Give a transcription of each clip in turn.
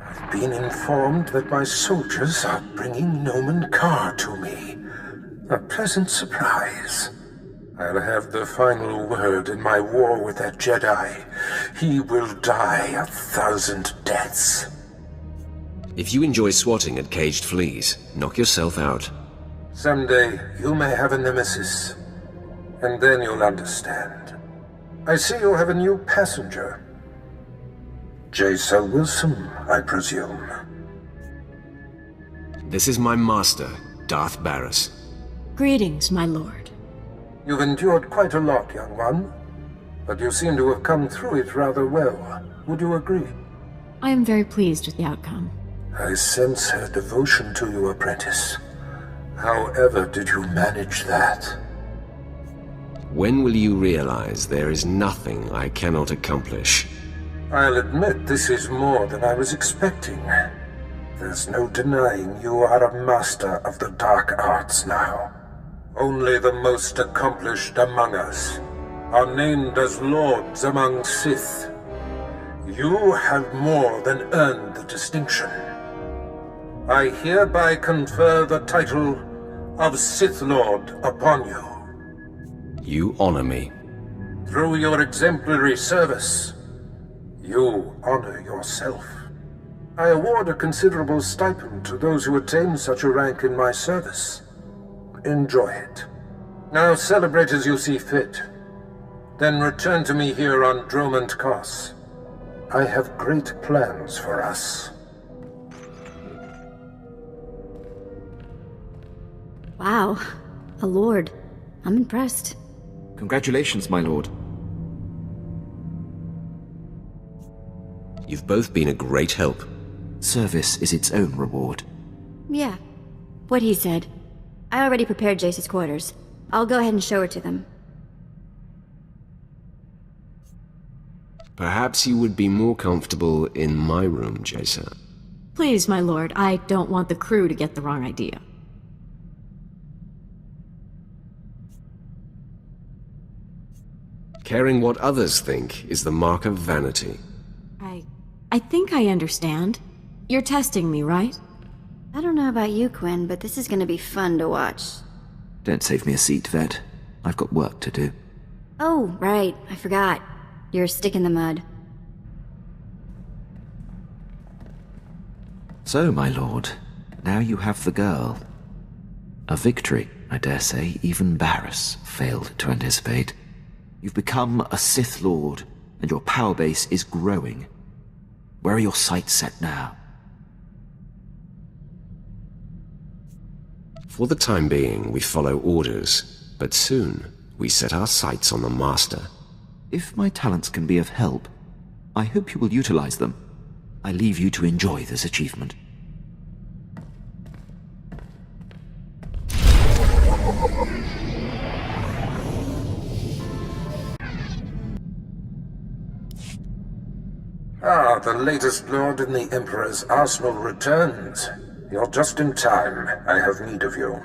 I've been informed that my soldiers are bringing Noman Carr to me. A pleasant surprise. I'll have the final word in my war with that Jedi. He will die 1,000 deaths. If you enjoy swatting at caged fleas, knock yourself out. Someday, you may have a nemesis. And then you'll understand. I see you have a new passenger. Jason Wilson, I presume. This is my master, Darth Barris. Greetings, my lord. You've endured quite a lot, young one. But you seem to have come through it rather well. Would you agree? I am very pleased with the outcome. I sense her devotion to you, apprentice. However did you manage that? When will you realize there is nothing I cannot accomplish? I'll admit this is more than I was expecting. There's no denying you are a master of the dark arts now. Only the most accomplished among us are named as lords among Sith. You have more than earned the distinction. I hereby confer the title of Sith Lord upon you. You honor me. Through your exemplary service, you honor yourself. I award a considerable stipend to those who attain such a rank in my service. Enjoy it. Now celebrate as you see fit. Then return to me here on Dromund Kos. I have great plans for us. Wow, a lord. I'm impressed. Congratulations, my lord. You've both been a great help. Service is its own reward. Yeah, what he said. I already prepared Jace's quarters. I'll go ahead and show her to them. Perhaps you would be more comfortable in my room, Jason. Please, my lord, I don't want the crew to get the wrong idea. Caring what others think is the mark of vanity. I think I understand. You're testing me, right? I don't know about you, Quinn, but this is gonna be fun to watch. Don't save me a seat, Vet. I've got work to do. Oh, right. I forgot. You're a stick in the mud. So, my lord, now you have the girl. A victory, I dare say, even Barris failed to anticipate. You've become a Sith Lord, and your power base is growing. Where are your sights set now? For the time being, we follow orders, but soon we set our sights on the Master. If my talents can be of help, I hope you will utilize them. I leave you to enjoy this achievement. Ah, the latest lord in the Emperor's arsenal returns. You're just in time. I have need of you.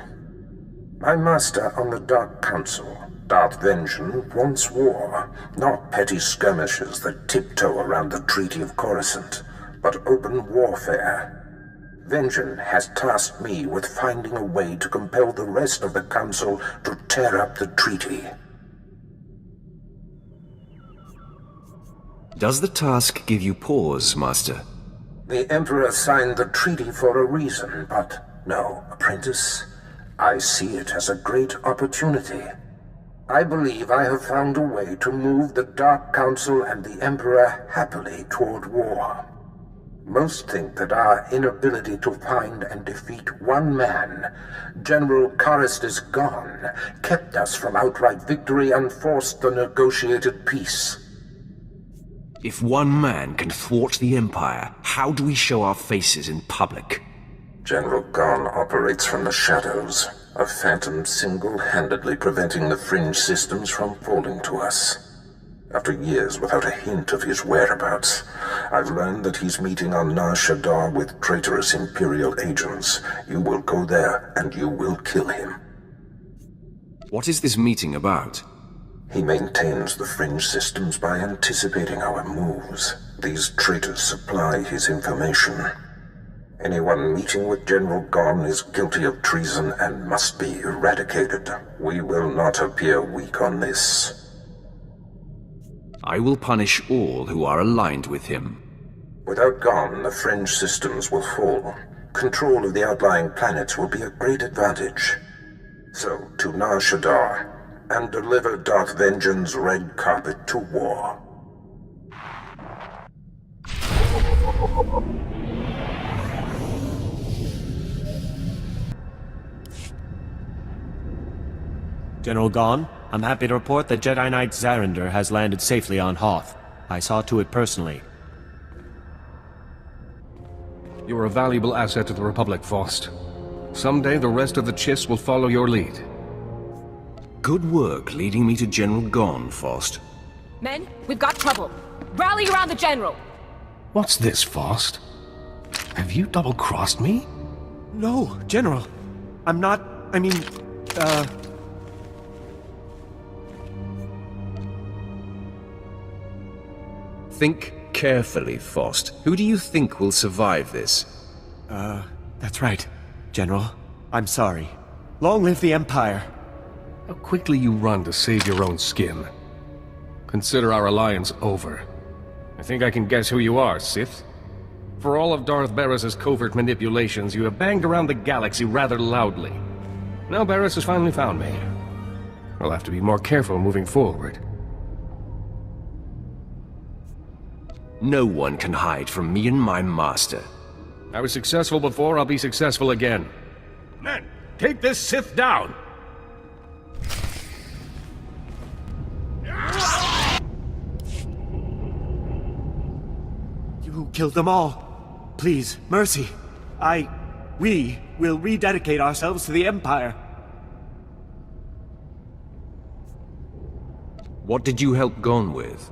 My master on the Dark Council, Darth Vengeance, wants war, not petty skirmishes that tiptoe around the Treaty of Coruscant, but open warfare. Vengeance has tasked me with finding a way to compel the rest of the Council to tear up the treaty. Does the task give you pause, Master? The Emperor signed the treaty for a reason, but no, apprentice. I see it as a great opportunity. I believe I have found a way to move the Dark Council and the Emperor happily toward war. Most think that our inability to find and defeat one man, General Karistus Gon, kept us from outright victory and forced the negotiated peace. If one man can thwart the Empire, how do we show our faces in public? General Gon operates from the shadows, a phantom single-handedly preventing the fringe systems from falling to us. After years without a hint of his whereabouts, I've learned that he's meeting on Nar Shaddaa with traitorous Imperial agents. You will go there, and you will kill him. What is this meeting about? He maintains the fringe systems by anticipating our moves. these traitors supply his information. Anyone meeting with General Gon is guilty of treason and must be eradicated. We will not appear weak on this. I will punish all who are aligned with him. Without Gon, the fringe systems will fall. Control of the outlying planets will be a great advantage. So, to Nar Shaddaa, and deliver Darth Vengean's red carpet to war. General Gon, I'm happy to report that Jedi Knight Zarander has landed safely on Hoth. I saw to it personally. You're a valuable asset to the Republic, Faust. Someday the rest of the Chiss will follow your lead. Good work leading me to General Gon, Faust. Men, we've got trouble. Rally around the General! What's this, Faust? Have you double-crossed me? No, General. I'm not... Think carefully, Faust. Who do you think will survive this? That's right, General. I'm sorry. Long live the Empire. How quickly you run to save your own skin. Consider our alliance over. I think I can guess who you are, Sith. For all of Darth Barris's covert manipulations, you have banged around the galaxy rather loudly. Now Barris has finally found me. I'll have to be more careful moving forward. No one can hide from me and my master. I was successful before, I'll be successful again. Men, take this Sith down! You killed them all. Please, mercy. We will rededicate ourselves to the Empire. What did you help Gon with?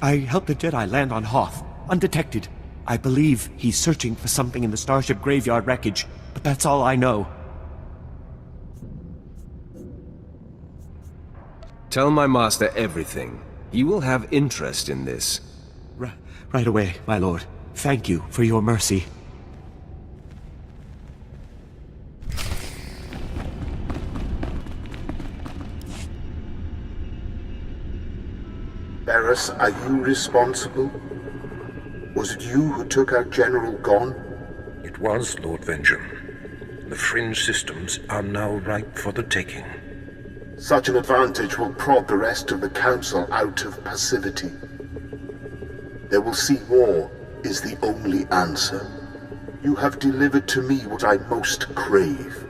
I helped the Jedi land on Hoth, undetected. I believe he's searching for something in the Starship Graveyard wreckage, but that's all I know. Tell my master everything. He will have interest in this. Right away, my lord. Thank you for your mercy. Barris, are you responsible? Was it you who took out General Gon? It was, Lord Vengean. The fringe systems are now ripe for the taking. Such an advantage will prod the rest of the Council out of passivity. They will see war is the only answer. You have delivered to me what I most crave.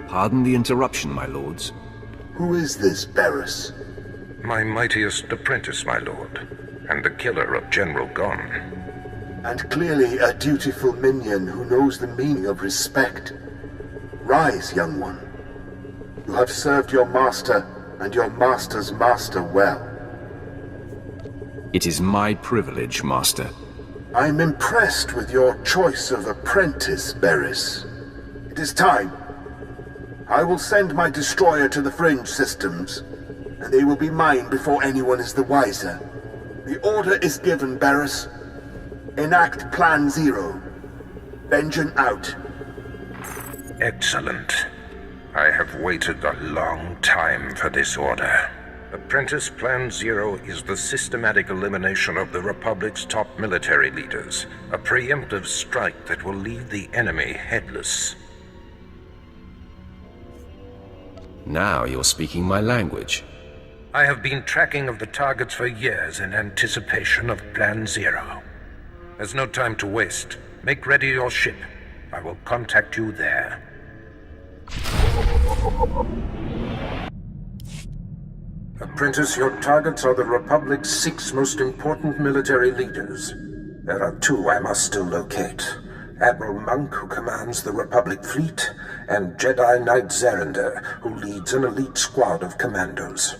Pardon the interruption, my lords. Who is this Barris? My mightiest apprentice, my lord, and the killer of General Gon. And clearly a dutiful minion who knows the meaning of respect. Rise, young one. You have served your master and your master's master well. It is my privilege, master. I'm impressed with your choice of apprentice, Barris. It is time. I will send my destroyer to the fringe systems, and they will be mine before anyone is the wiser. The order is given, Barris. Enact Plan Zero. Vengeance out. Excellent. I have waited a long time for this order. Apprentice Plan Zero is the systematic elimination of the Republic's top military leaders. A preemptive strike that will leave the enemy headless. Now you're speaking my language. I have been tracking of the targets for years in anticipation of Plan Zero. There's no time to waste. Make ready your ship. I will contact you there. Apprentice, your targets are the Republic's 6 most important military leaders. There are 2 I must still locate. Admiral Monk, who commands the Republic fleet, and Jedi Knight Zarander, who leads an elite squad of commandos.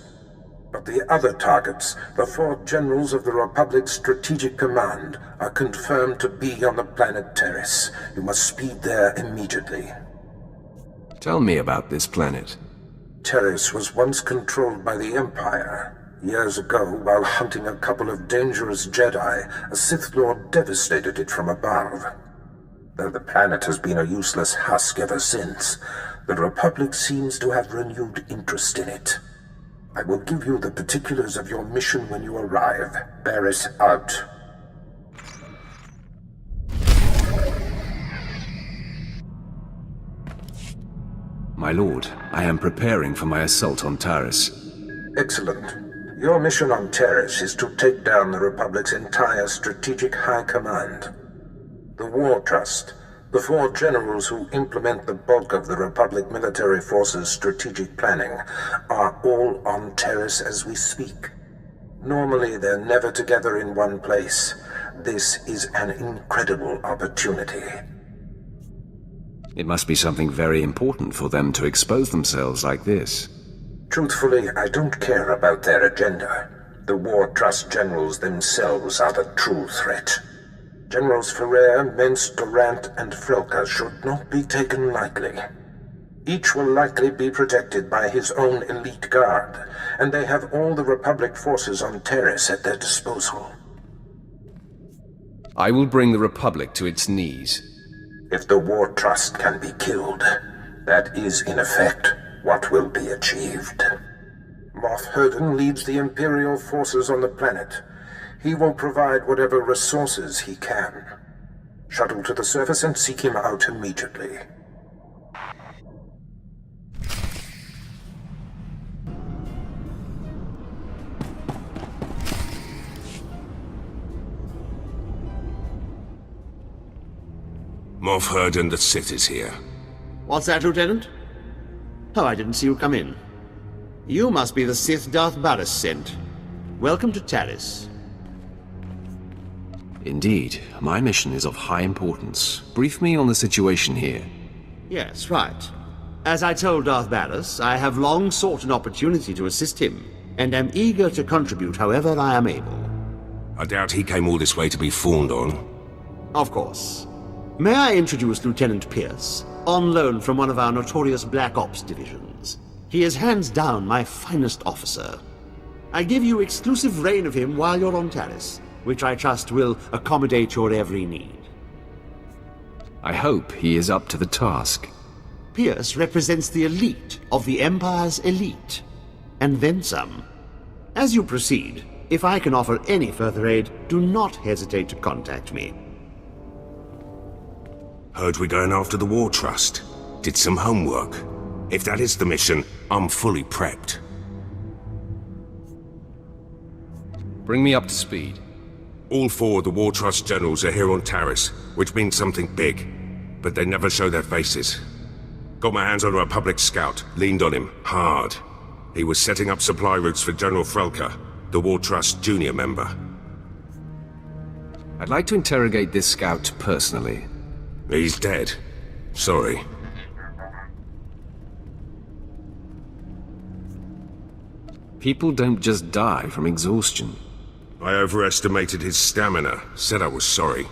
But the other targets, the 4 generals of the Republic's strategic command, are confirmed to be on the planet Terrace. You must speed there immediately. Tell me about this planet. Terrace was once controlled by the Empire. Years ago, while hunting a couple of dangerous Jedi, a Sith Lord devastated it from above. Though the planet has been a useless husk ever since, the Republic seems to have renewed interest in it. I will give you the particulars of your mission when you arrive. Barris out. My lord, I am preparing for my assault on Taris. Excellent. Your mission on Terrace is to take down the Republic's entire strategic high command. The War Trust, the 4 generals who implement the bulk of the Republic military force's strategic planning, are all on Terrace as we speak. Normally, they're never together in one place. This is an incredible opportunity. It must be something very important for them to expose themselves like this. Truthfully, I don't care about their agenda. The War Trust generals themselves are the true threat. Generals Ferrer, Mence, Durant, and Frelka should not be taken lightly. Each will likely be protected by his own elite guard, and they have all the Republic forces on Terrace at their disposal. I will bring the Republic to its knees. If the War Trust can be killed, that is, in effect, what will be achieved. Moff Herden leads the Imperial forces on the planet. He will provide whatever resources he can. Shuttle to the surface and seek him out immediately. Moff Herden, the Sith is here. What's that, Lieutenant? Oh, I didn't see you come in. You must be the Sith Darth Barris sent. Welcome to Taris. Indeed, my mission is of high importance. Brief me on the situation here. Yes, right. As I told Darth Barris, I have long sought an opportunity to assist him, and am eager to contribute however I am able. I doubt he came all this way to be fawned on. Of course. May I introduce Lieutenant Pierce, on loan from one of our notorious Black Ops divisions. He is hands down my finest officer. I give you exclusive reign of him while you're on Taris, which I trust will accommodate your every need. I hope he is up to the task. Pierce represents the elite of the Empire's elite, and then some. As you proceed, if I can offer any further aid, do not hesitate to contact me. Heard we're going after the War Trust. Did some homework. If that is the mission, I'm fully prepped. Bring me up to speed. All 4 of the War Trust generals are here on Taris, which means something big. But they never show their faces. Got my hands on a Republic scout, leaned on him, hard. He was setting up supply routes for General Frelka, the War Trust junior member. I'd like to interrogate this scout personally. He's dead. Sorry. People don't just die from exhaustion. I overestimated his stamina. Said I was sorry.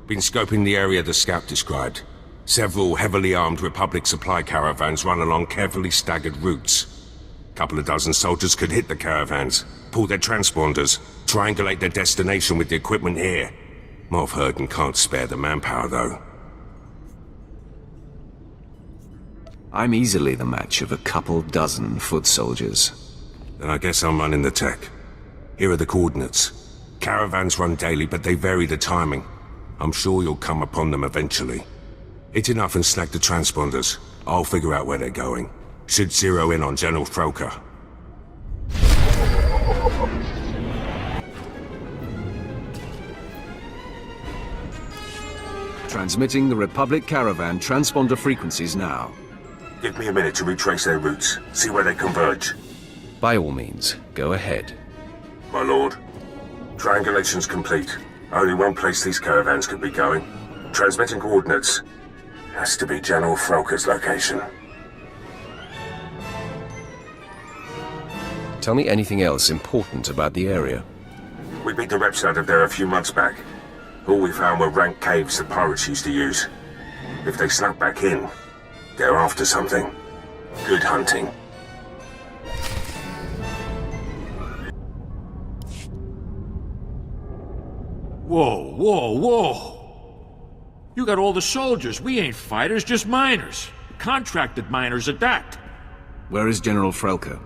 Been scoping the area the scout described. Several heavily armed Republic supply caravans run along carefully staggered routes. Couple of dozen soldiers could hit the caravans, pull their transponders, triangulate their destination with the equipment here. Moff Herden can't spare the manpower, though. I'm easily the match of a couple dozen foot soldiers. Then I guess I'm running the tech. Here are the coordinates. Caravans run daily, but they vary the timing. I'm sure you'll come upon them eventually. Hit enough and snag the transponders. I'll figure out where they're going. Should zero in on General Frelka. Transmitting the Republic caravan transponder frequencies now. Give me a minute to retrace their routes, see where they converge. By all means, go ahead. My lord, triangulation's complete. Only one place these caravans could be going. Transmitting coordinates. Has to be General Frelka's location. Tell me anything else important about the area. We beat the reps out of there a few months back. All we found were rank caves the pirates used to use. If they snuck back in, they're after something. Good hunting. Whoa, whoa, whoa! You got all the soldiers. We ain't fighters, just miners. Contracted miners at that. Where is General Frelka?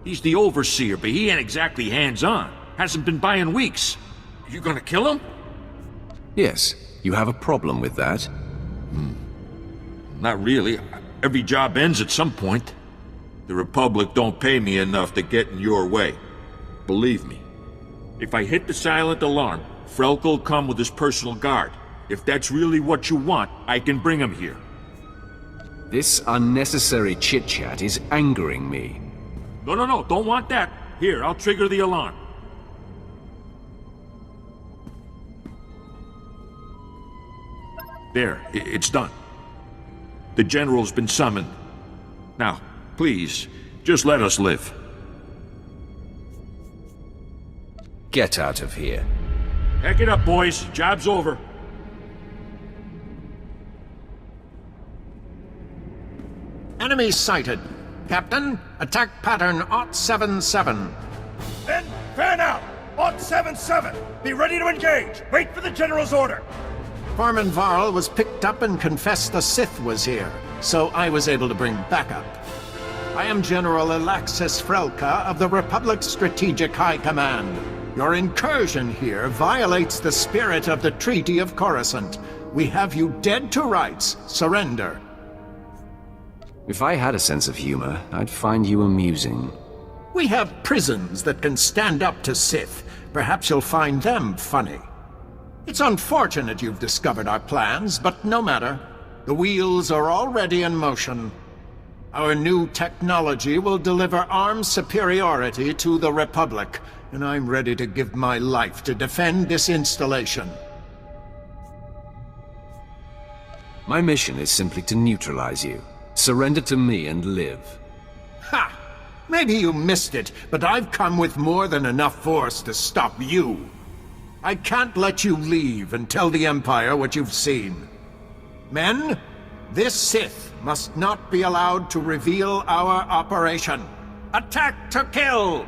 He's the overseer, but he ain't exactly hands-on. Hasn't been by in weeks. You gonna kill him? Yes. You have a problem with that? Not really. Every job ends at some point. The Republic don't pay me enough to get in your way. Believe me. If I hit the silent alarm, Frelk'll come with his personal guard. If that's really what you want, I can bring him here. This unnecessary chit-chat is angering me. No, don't want that. Here, I'll trigger the alarm. There, it's done. The General's been summoned. Now, please, just let us live. Get out of here. Heck it up, boys. Job's over. Enemy sighted. Captain, attack pattern OT-77. Then, fan out! OT-77! Be ready to engage! Wait for the General's order! Foreman Varl was picked up and confessed the Sith was here, so I was able to bring backup. I am General Alaxis Frelka of the Republic's Strategic High Command. Your incursion here violates the spirit of the Treaty of Coruscant. We have you dead to rights. Surrender. If I had a sense of humor, I'd find you amusing. We have prisons that can stand up to Sith. Perhaps you'll find them funny. It's unfortunate you've discovered our plans, but no matter. The wheels are already in motion. Our new technology will deliver armed superiority to the Republic, and I'm ready to give my life to defend this installation. My mission is simply to neutralize you. Surrender to me and live. Ha! Maybe you missed it, but I've come with more than enough force to stop you. I can't let you leave and tell the Empire what you've seen. Men, this Sith must not be allowed to reveal our operation. Attack to kill!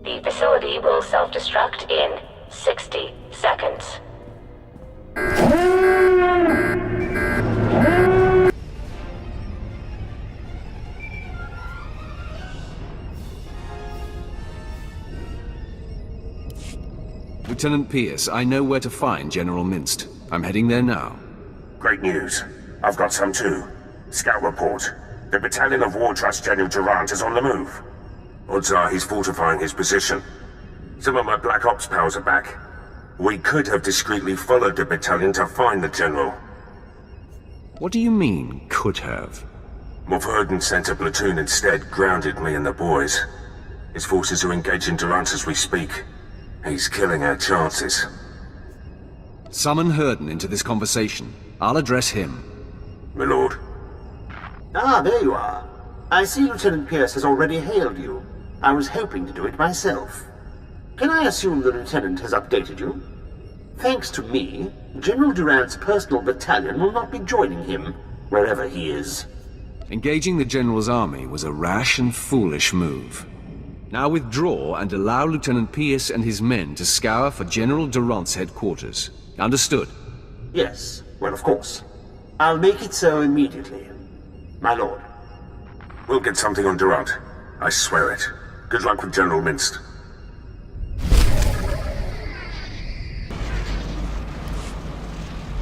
The facility will self-destruct in 60 seconds. Lieutenant Pierce, I know where to find General Minst. I'm heading there now. Great news. I've got some too. Scout report. The battalion of War Trust General Durant is on the move. Odds are he's fortifying his position. Some of my Black Ops pals are back. We could have discreetly followed the battalion to find the General. What do you mean, could have? Morverden sent a platoon instead, grounded me and the boys. His forces are engaging Durant as we speak. He's killing our chances. Summon Herden into this conversation. I'll address him. My lord. Ah, there you are. I see Lieutenant Pierce has already hailed you. I was hoping to do it myself. Can I assume the Lieutenant has updated you? Thanks to me, General Durant's personal battalion will not be joining him, wherever he is. Engaging the General's army was a rash and foolish move. Now withdraw and allow Lieutenant Pierce and his men to scour for General Durant's headquarters. Understood? Yes, well, of course. I'll make it so immediately. My lord. We'll get something on Durant. I swear it. Good luck with General Minst.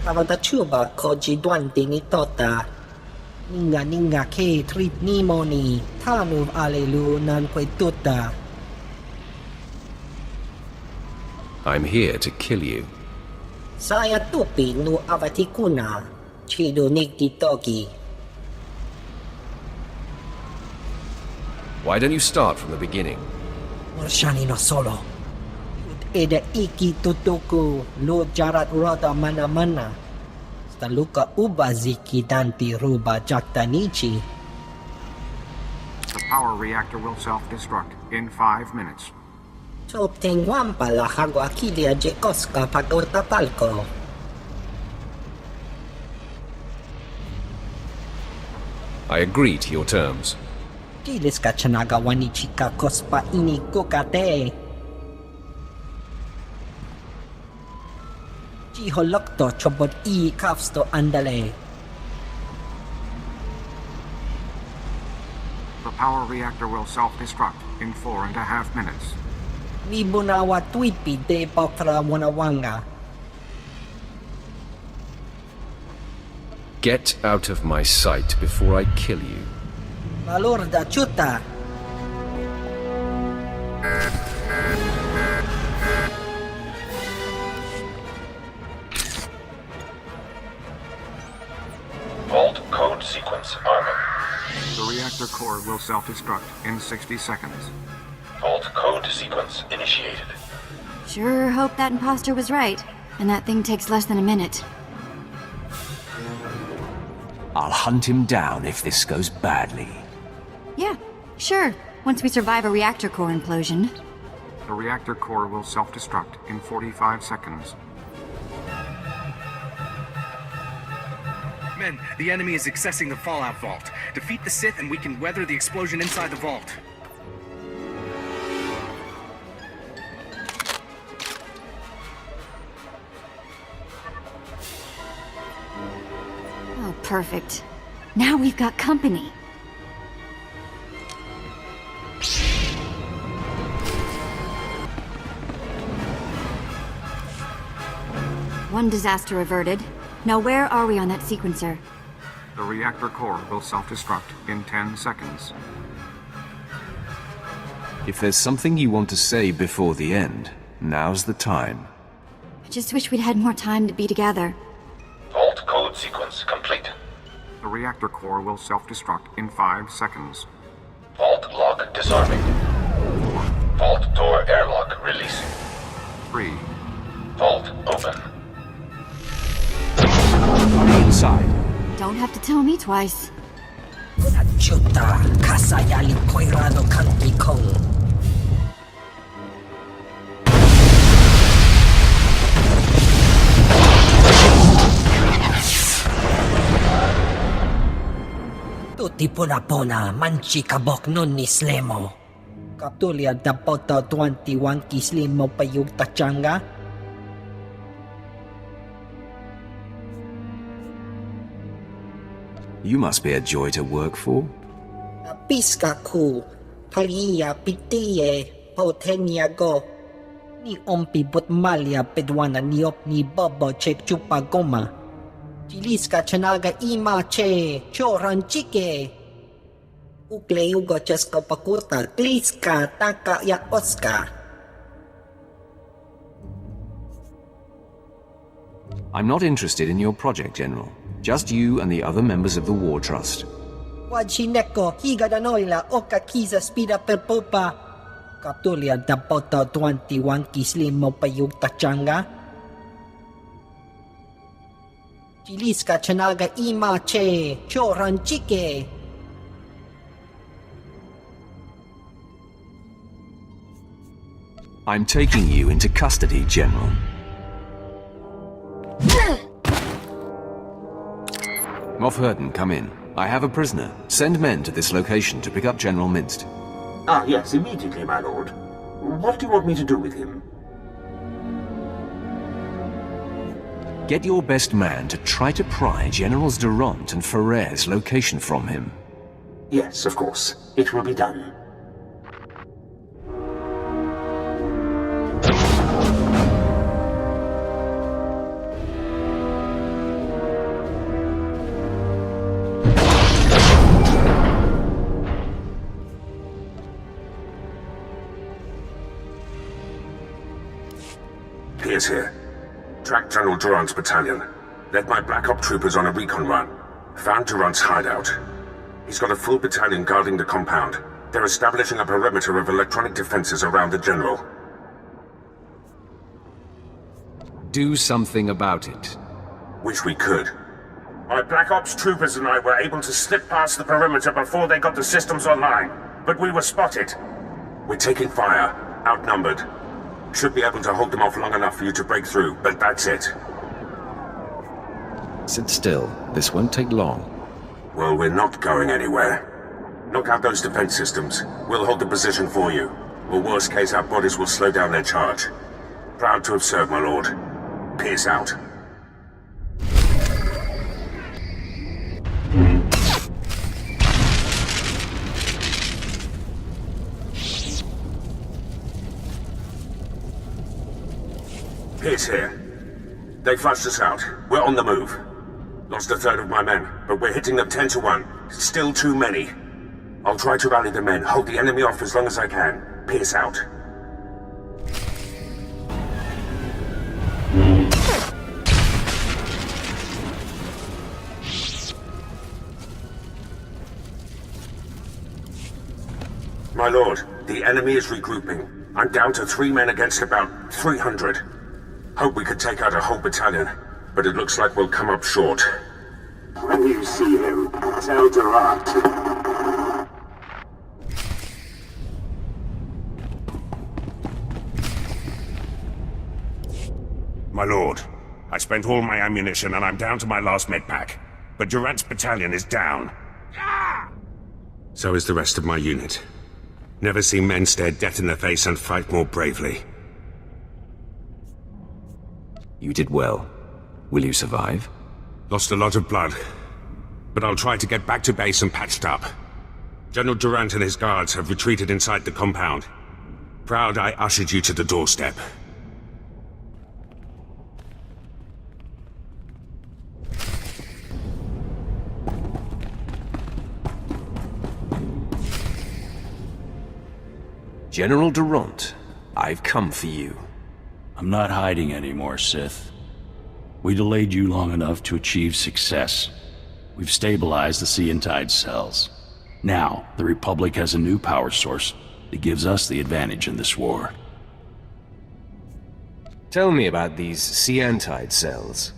Avadachuba koji duante ni tota. Ninga ke trip ni moni. Tanuv alelu nan kwe tuta. I'm here to kill you. Saya tupi nu avatikuna. Chido nikti toki. Why don't you start from the beginning? Morshani no solo. Eda iki tutuku lu jarat roda mana-mana. Staluka uba ziki danti ruba jaktanichi. The power reactor will self-destruct in 5 minutes. Obtenguam pala hago akilia jekoska pagota palko. I agree to your terms. Kilis ka chanaga wanichika kospa ini kukate. Chiholokto chobot I kafsto andale. The power reactor will self-destruct in 4.5 minutes. Mibunawa tuipi de pokra wanawanga. Get out of my sight before I kill you. Malorda chuta. Vault code sequence armor. The reactor core will self-destruct in 60 seconds. Vault code sequence initiated. Sure hope that imposter was right, and that thing takes less than a minute. I'll hunt him down if this goes badly. Yeah, sure, once we survive a reactor core implosion. The reactor core will self-destruct in 45 seconds. Men, the enemy is accessing the Fallout Vault. Defeat the Sith and we can weather the explosion inside the vault. Oh, perfect. Now we've got company. One disaster averted. Now where are we on that sequencer? The reactor core will self-destruct in 10 seconds. If there's something you want to say before the end, now's the time. I just wish we'd had more time to be together. Vault code sequence complete. The reactor core will self-destruct in 5 seconds. Vault lock disarming. 4. Vault door airlock releasing. 3. Vault open. Hurry inside. Don't have to tell me twice. Chuta kasayali koirado kanti kong. Tutti pona manchi kabok non ni slemo. Kaptulia dapota 21 kislimo payug tachanga. You must be a joy to work for. Piska ku, palia pitiye, potenia go. Ni ompi but malia pedwana niop ni bobo chek chupa goma. Chiliska chanaga ima che, choran chike. Ukle ugo chesko pakurta, kliska taka ya oska. I'm not interested in your project, General. Just you and the other members of the War Trust. Wajineko, higa da noila, oka kiza spida per popa. Kaptulia da bota 21 kislim mo payug tachanga. Chiliska chanaga ima che, choran chike. I'm taking you into custody, General. Moff Hurden, come in. I have a prisoner. Send men to this location to pick up General Minst. Ah, yes, immediately, my lord. What do you want me to do with him? Get your best man to try to pry Generals Durant and Ferrer's location from him. Yes, of course. It will be done. Pierce here. Tracked General Durant's battalion. Led my Black Op troopers on a recon run. Found Durant's hideout. He's got a full battalion guarding the compound. They're establishing a perimeter of electronic defenses around the General. Do something about it. Wish we could. My Black Ops troopers and I were able to slip past the perimeter before they got the systems online, but we were spotted. We're taking fire, outnumbered. Should be able to hold them off long enough for you to break through, but that's it. Sit still. This won't take long. Well, we're not going anywhere. Knock out those defense systems. We'll hold the position for you. Or worst case, our bodies will slow down their charge. Proud to have served, my lord. Peace out. Pierce here. They flushed us out. We're on the move. Lost a third of my men, but we're hitting them 10 to 1. Still too many. I'll try to rally the men, hold the enemy off as long as I can. Pierce out. My lord, the enemy is regrouping. I'm down to 3 men against about 300. Hope we could take out a whole battalion, but it looks like we'll come up short. When you see him, tell Durant. My lord, I spent all my ammunition and I'm down to my last medpack. But Durant's battalion is down. So is the rest of my unit. Never seen men stare death in the face and fight more bravely. You did well. Will you survive? Lost a lot of blood. But I'll try to get back to base and patched up. General Durant and his guards have retreated inside the compound. Proud I ushered you to the doorstep. General Durant, I've come for you. I'm not hiding anymore, Sith. We delayed you long enough to achieve success. We've stabilized the Seantide cells. Now, the Republic has a new power source that gives us the advantage in this war. Tell me about these Seantide cells.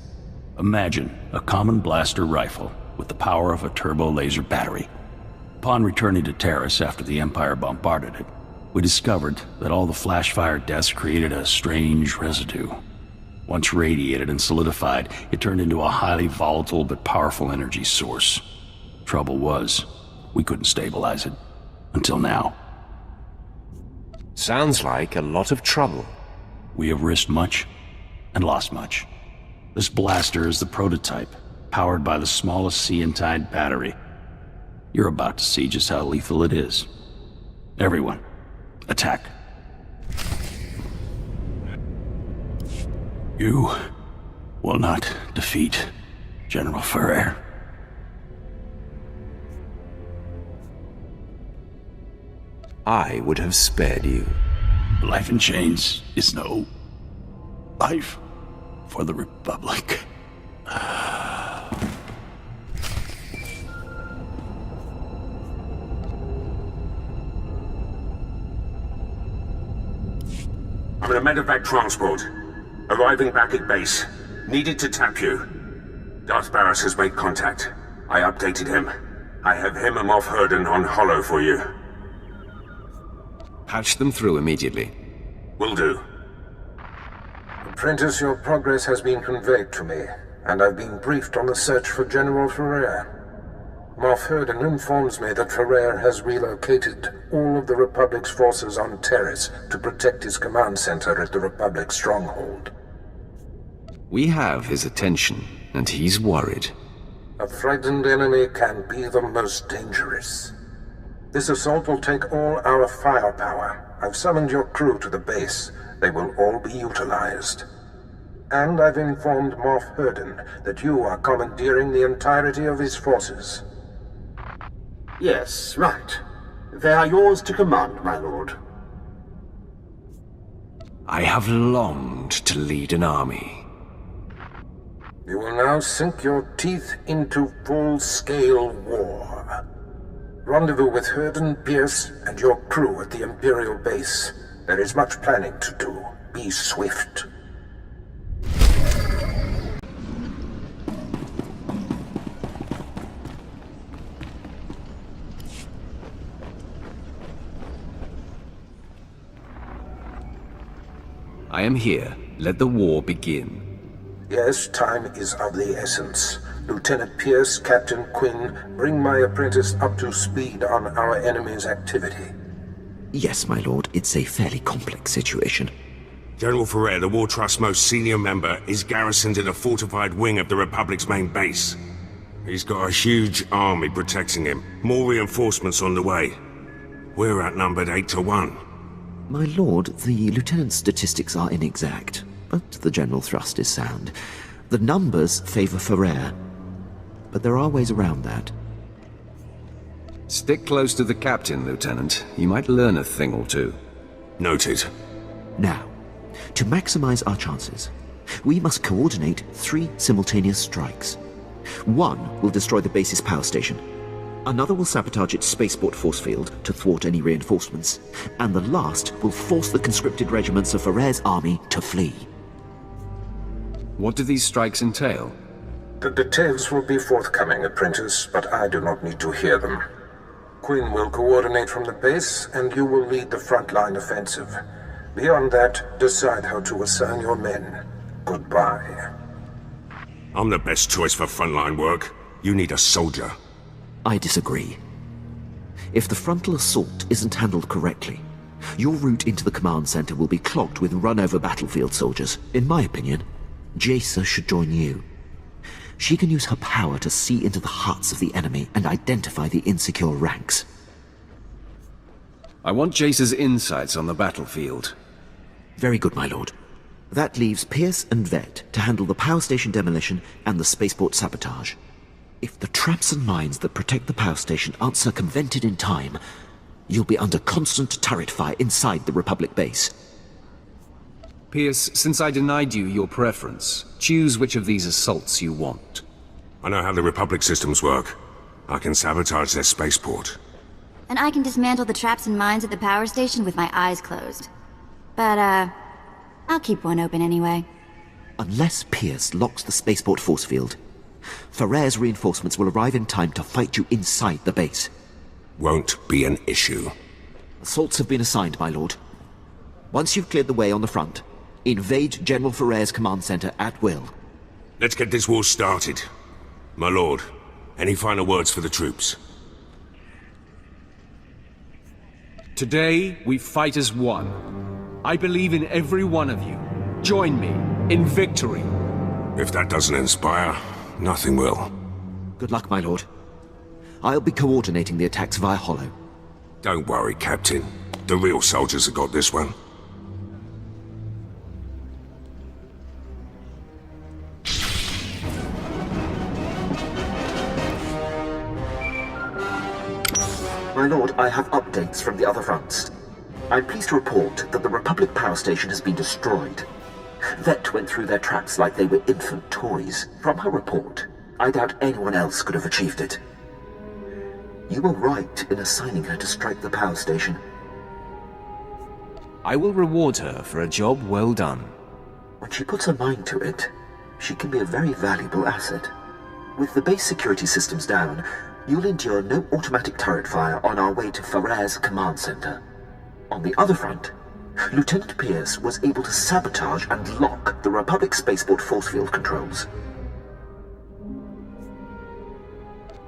Imagine a common blaster rifle with the power of a turbo laser battery. Upon returning to Terrace after the Empire bombarded it, we discovered that all the flash-fire deaths created a strange residue. Once radiated and solidified, it turned into a highly volatile but powerful energy source. Trouble was, we couldn't stabilize it. Until now. Sounds like a lot of trouble. We have risked much and lost much. This blaster is the prototype, powered by the smallest Seantide battery. You're about to see just how lethal it is. Everyone, attack. You will not defeat General Ferrer. I would have spared you. Life in chains is no life for the Republic. I'm in a medevac transport. Arriving back at base. Needed to tap you. Darth Barris has made contact. I updated him. I have him and Moff Herden on Hollow for you. Patch them through immediately. Will do. Apprentice, your progress has been conveyed to me, and I've been briefed on the search for General Ferrer. Moff Herden informs me that Ferrer has relocated all of the Republic's forces on Terrace to protect his command center at the Republic stronghold. We have his attention, and he's worried. A frightened enemy can be the most dangerous. This assault will take all our firepower. I've summoned your crew to the base. They will all be utilized. And I've informed Moff Herden that you are commandeering the entirety of his forces. Yes, right. They are yours to command, my lord. I have longed to lead an army. You will now sink your teeth into full-scale war. Rendezvous with Herden, Pierce, and your crew at the Imperial base. There is much planning to do. Be swift. I am here. Let the war begin. Yes, time is of the essence. Lieutenant Pierce, Captain Quinn, bring my apprentice up to speed on our enemy's activity. Yes, my lord. It's a fairly complex situation. General Ferrer, the War Trust's most senior member, is garrisoned in a fortified wing of the Republic's main base. He's got a huge army protecting him. More reinforcements on the way. We're outnumbered 8 to 1. My lord, the lieutenant's statistics are inexact, but the general thrust is sound. The numbers favor Ferrer, but there are ways around that. Stick close to the captain, Lieutenant. He might learn a thing or two. Noted. Now, to maximize our chances, we must coordinate 3 simultaneous strikes. One will destroy the base's power station. Another will sabotage its spaceport force field to thwart any reinforcements. And the last will force the conscripted regiments of Ferrer's army to flee. What do these strikes entail? The details will be forthcoming, apprentice, but I do not need to hear them. Quinn will coordinate from the base, and you will lead the frontline offensive. Beyond that, decide how to assign your men. Goodbye. I'm the best choice for frontline work. You need a soldier. I disagree. If the frontal assault isn't handled correctly, your route into the command center will be clogged with run-over battlefield soldiers. In my opinion, Jaisa should join you. She can use her power to see into the hearts of the enemy and identify the insecure ranks. I want Jace's insights on the battlefield. Very good, my lord. That leaves Pierce and Vet to handle the power station demolition and the spaceport sabotage. If the traps and mines that protect the power station aren't circumvented in time, you'll be under constant turret fire inside the Republic base. Pierce, since I denied you your preference, choose which of these assaults you want. I know how the Republic systems work. I can sabotage their spaceport. And I can dismantle the traps and mines at the power station with my eyes closed. But, I'll keep one open anyway. Unless Pierce locks the spaceport force field, Ferrer's reinforcements will arrive in time to fight you inside the base. Won't be an issue. Assaults have been assigned, my lord. Once you've cleared the way on the front, invade General Ferrer's command center at will. Let's get this war started. My lord, any final words for the troops? Today, we fight as one. I believe in every one of you. Join me in victory. If that doesn't inspire, nothing will. Good luck, my lord. I'll be coordinating the attacks via Hollow. Don't worry, Captain. The real soldiers have got this one. My lord, I have updates from the other fronts. I'm pleased to report that the Republic power station has been destroyed. Vet went through their traps like they were infant toys. From her report, I doubt anyone else could have achieved it. You were right in assigning her to strike the power station. I will reward her for a job well done. When she puts her mind to it, she can be a very valuable asset. With the base security systems down, you'll endure no automatic turret fire on our way to Ferrer's command center. On the other front, Lieutenant Pierce was able to sabotage and lock the Republic spaceport force field controls.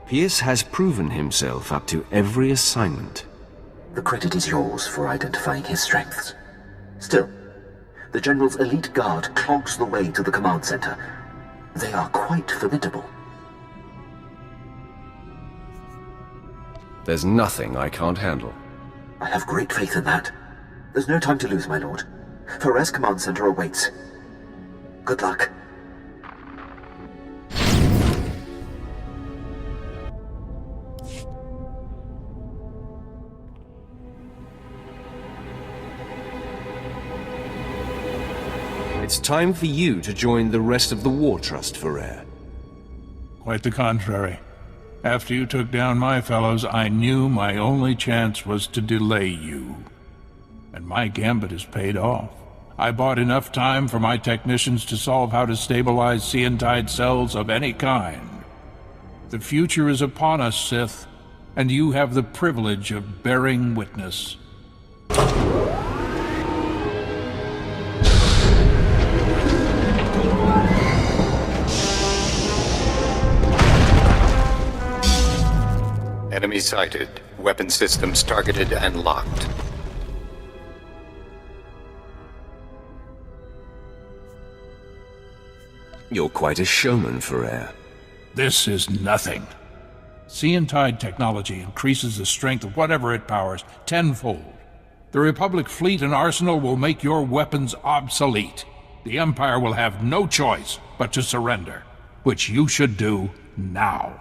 Pierce has proven himself up to every assignment. The credit is yours for identifying his strengths. Still, the General's elite guard clogs the way to the command center. They are quite formidable. There's nothing I can't handle. I have great faith in that. There's no time to lose, my lord. Ferrer's command center awaits. Good luck. it's time for you to join the rest of the War Trust, Ferrer. Quite the contrary. After you took down my fellows, I knew my only chance was to delay you. And my gambit has paid off. I bought enough time for my technicians to solve how to stabilize Seantide cells of any kind. The future is upon us, Sith, and you have the privilege of bearing witness. Enemy sighted. Weapon systems targeted and locked. You're quite a showman, Ferrer. This is nothing. Seantide technology increases the strength of whatever it powers tenfold. The Republic fleet and arsenal will make your weapons obsolete. The Empire will have no choice but to surrender, which you should do now.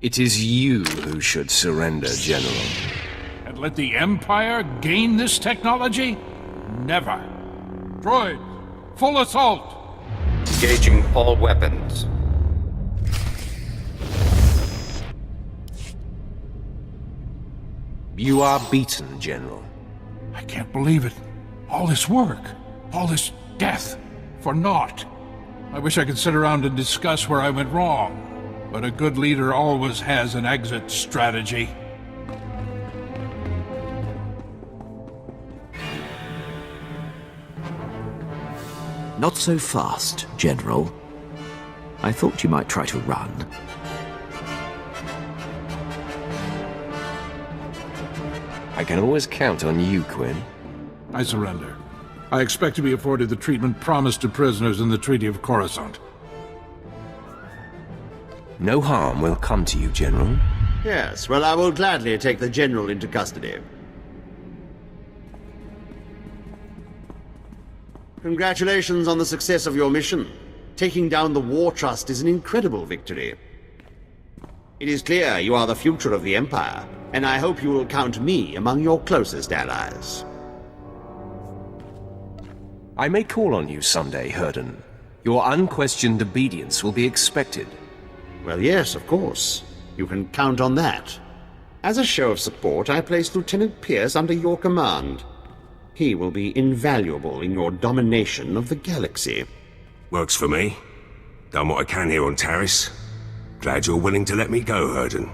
It is you who should surrender, General. And let the Empire gain this technology? Never. Droid, full assault! Engaging all weapons. You are beaten, General. I can't believe it. All this work, all this death, for naught. I wish I could sit around and discuss where I went wrong. But a good leader always has an exit strategy. Not so fast, General. I thought you might try to run. I can always count on you, Quinn. I surrender. I expect to be afforded the treatment promised to prisoners in the Treaty of Coruscant. No harm will come to you, General. Yes, well, I will gladly take the General into custody. Congratulations on the success of your mission. Taking down the War Trust is an incredible victory. It is clear you are the future of the Empire, and I hope you will count me among your closest allies. I may call on you someday, Herden. Your unquestioned obedience will be expected. Well, yes, of course. You can count on that. As a show of support, I place Lieutenant Pierce under your command. He will be invaluable in your domination of the galaxy. Works for me. Done what I can here on Taris. Glad you're willing to let me go, Herden.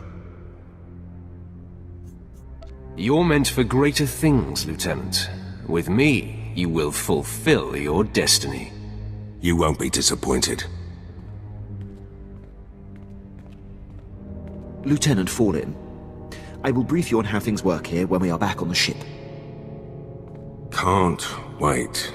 You're meant for greater things, Lieutenant. With me, you will fulfill your destiny. You won't be disappointed. Lieutenant Fallin, I will brief you on how things work here when we are back on the ship. Can't wait.